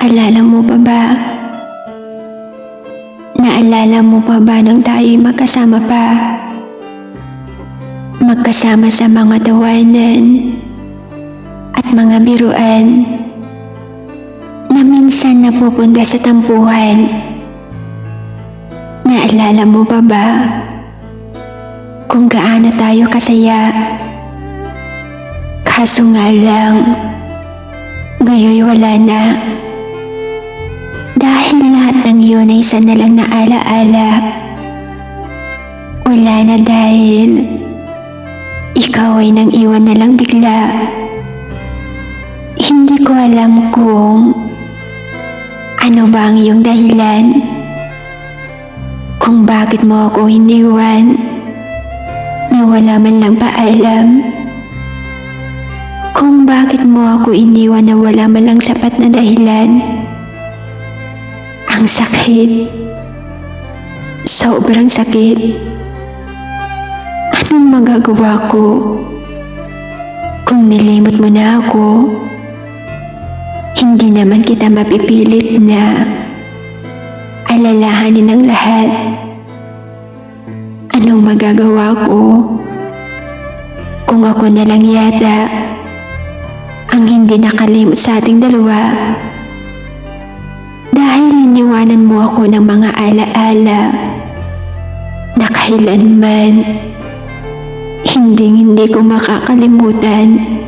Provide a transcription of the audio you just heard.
Naalala mo pa ba? Naalala mo pa ba nang tayo'y magkasama pa? Magkasama sa mga tawanan at mga biruan na minsan napupunta sa tampuhan. Naalala mo pa ba kung gaano tayo kasaya? Kaso nga lang, ngayon wala na. Dahil lahat ng yun ay isa na lang na alaala. Wala na dahil ikaw ay nang iwan na lang bigla. Hindi ko alam kung ano ba ang iyong dahilan, kung bakit mo ako iniwan na wala man lang paalam, kung bakit mo ako iniwan na wala man lang sapat na dahilan. Ang sakit. Sobrang sakit. Anong magagawa ko kung nilimot mo na ako? Hindi naman kita mapipilit na alalahanin ang lahat. Anong magagawa ko kung ako na lang yata ang hindi nakalimot sa ating dalawa? Dahil iniwanan mo ako ng mga alaala na kailanman hindi ko makakalimutan.